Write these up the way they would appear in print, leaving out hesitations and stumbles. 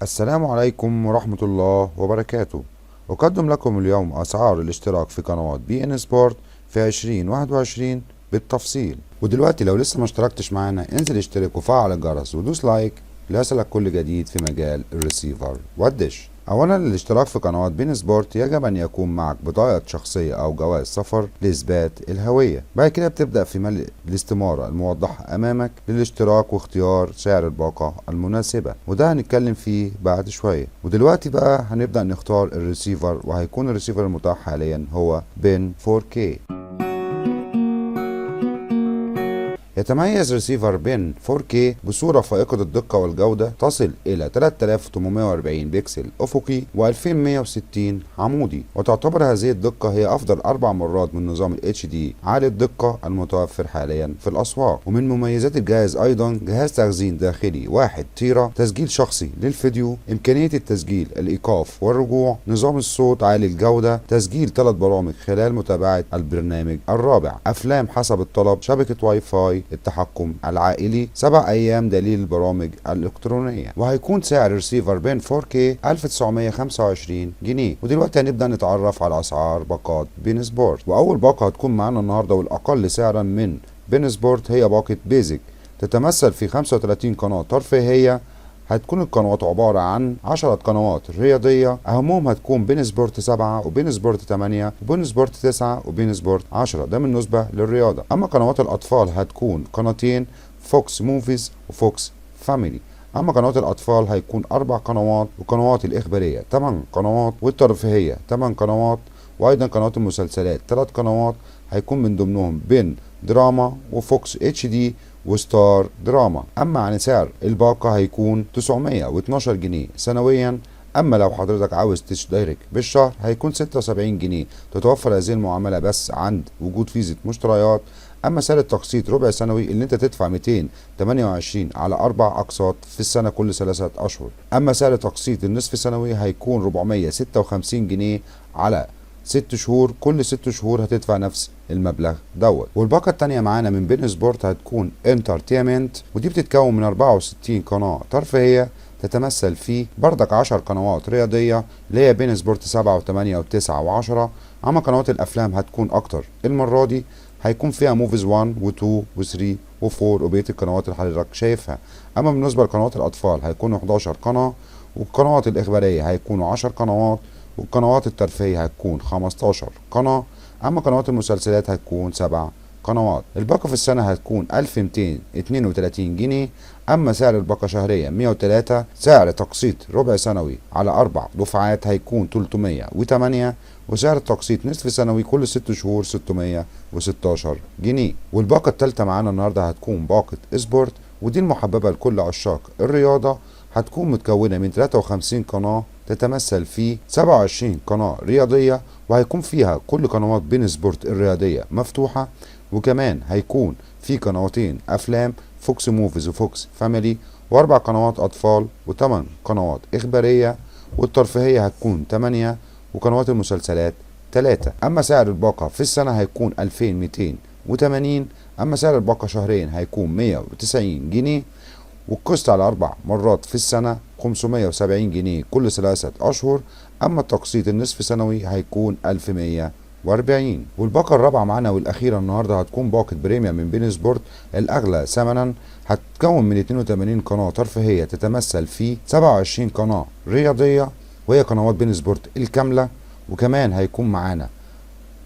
السلام عليكم ورحمة الله وبركاته. أقدم لكم اليوم أسعار الاشتراك في قنوات بي إن سبورت في 2021 بالتفصيل. ودلوقتي لو لسه ما اشتركتش معانا انزل اشترك وفعل الجرس ودوس لايك ليصلك كل جديد في مجال الريسيفر والدش. أولا الاشتراك في قنوات بي إن سبورت يجب أن يكون معك بطاقة شخصية أو جواز سفر لإثبات الهوية. بعد كده بتبدأ في ملء الاستمارة الموضحة أمامك للاشتراك واختيار سعر الباقة المناسبة، وده هنتكلم فيه بعد شوية. ودلوقتي بقى هنبدأ نختار الريسيفر، وهيكون الريسيفر المتاح حاليا هو بين 4K. يتميز ريسيفر بين 4K بصورة فائقة الدقة والجودة تصل إلى 3840 بكسل أفقي و2160 عمودي، وتعتبر هذه الدقة هي أفضل 4 مرات من نظام ال HD عالي الدقة المتوفر حاليا في الأسواق. ومن مميزات الجهاز أيضا جهاز تخزين داخلي 1 تيرا، تسجيل شخصي للفيديو، إمكانية التسجيل الإيقاف والرجوع، نظام الصوت عالي الجودة، تسجيل 3 برامج خلال متابعة البرنامج الرابع، أفلام حسب الطلب، شبكة واي فاي، التحكم العائلي، 7 أيام دليل البرامج الإلكترونية. وهيكون سعر ريسيفر بين 4K 1925 جنيه. ودلوقتي هنبدأ نتعرف على أسعار باقات بين سبورت. وأول باقة هتكون معانا النهاردة والأقل سعرا من بين سبورت هي باقة بيزك، تتمثل في 35 قناة ترفيهية. هتكون القنوات عبارة عن 10 قنوات رياضية، أهمهم هتكون بين سبورت 7 وبين سبورت 8 وبين سبورت 9 وبين سبورت 10، ده بالنسبة للرياضة. أما قنوات الأطفال هتكون قناتين، فوكس موفيز وفوكس فاميلي. أما قنوات الأطفال هيكون 4 قنوات، وقنوات الإخبارية 8 قنوات، والترفيهية 8 قنوات، وأيضا قنوات المسلسلات 3 قنوات، هيكون من ضمنهم بين دراما وفوكس اتش دي وستار دراما. اما عن سعر الباقة هيكون 912 جنيه سنويا. اما لو حضرتك عاوز تشترك بالشهر هيكون 76 جنيه. تتوفر هذه المعاملة بس عند وجود فيزا مشتريات. اما سعر التقسيط ربع سنوي اللي انت تدفع 228 على 4 اقساط في السنة كل 3 اشهر. اما سعر تقسيط النصف سنوي هيكون 456 جنيه على 6 شهور، كل 6 شهور هتدفع نفس المبلغ دوت. والباقة التانية معانا من بين سبورت هتكون انترتينمنت، ودي بتتكون من 64 قناة ترفيهية، تتمثل في بردك 10 قنوات رياضية اللي هي بين سبورت 7 و8 و9 و10. اما قنوات الافلام هتكون اكتر المرة دي، هيكون فيها موفيز 1 و2 و3 و4 وبقية القنوات اللي حضرتك شايفها. اما بالنسبة لقنوات الاطفال هيكونوا 11 قناة، والقنوات الاخبارية هيكونوا 10 قنوات، والقنوات الترفيهية هتكون 15 قناة. أما قنوات المسلسلات هتكون 7 قنوات. الباقة في السنة هتكون 1232 جنيه. أما سعر الباقة شهريا 103. سعر تقسيط ربع سنوي على 4 دفعات هيكون 308. وسعر التقسيط نصف سنوي كل 6 شهور 616 جنيه. والباقة التالتة معانا النهاردة هتكون باقة سبورت، ودي المحببة لكل عشاق الرياضة. هتكون متكونة من 53 قناة، تتمثل في 27 قناة رياضية، وهيكون فيها كل قنوات بين سبورت الرياضية مفتوحة. وكمان هيكون في قنواتين أفلام، فوكس موفيز وفوكس فاميلي، و4 قنوات أطفال، و8 قنوات إخبارية. والترفيهية هتكون 8، وقنوات المسلسلات 3. أما سعر الباقة في السنة هيكون 2280. أما سعر الباقة شهريا هيكون 190 جنيه، والقسط على 4 مرات في السنة 570 جنيه كل 3 أشهر. أما التقسيط النصف سنوي هيكون 1140. والباقة الرابعة معانا والأخيرة النهاردة هتكون باقة بريميوم من بين سبورت الأغلى ثمنا، هتتكون من 82 قناة ترفيهية، تتمثل في 27 قناة رياضية وهي قنوات بين سبورت الكاملة. وكمان هيكون معانا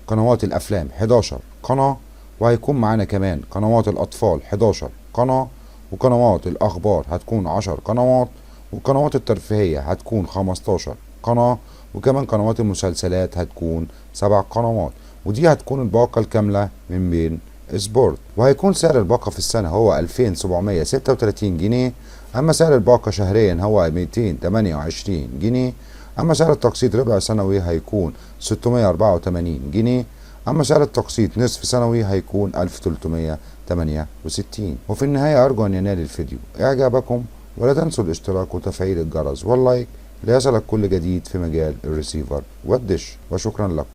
قنوات الأفلام 11 قناة، وهيكون معانا كمان قنوات الأطفال 11 قناة، وقنوات الأخبار هتكون 10 قنوات، وقنوات الترفيهية هتكون 15 قناة، وكمان قنوات المسلسلات هتكون 7 قنوات. ودي هتكون الباقة الكاملة من بين سبورت. وهيكون سعر الباقة في السنة هو 2736 جنيه. أما سعر الباقة شهريا هو 228 جنيه. أما سعر التقسيط ربع سنوي هيكون 684 جنيه. أما سعر التقسيط نصف سنوي هيكون 1368. وفي النهاية أرجو أن ينال الفيديو إعجابكم، ولا تنسوا الاشتراك وتفعيل الجرس واللايك ليصلك كل جديد في مجال الريسيفر والدش. وشكرا لكم.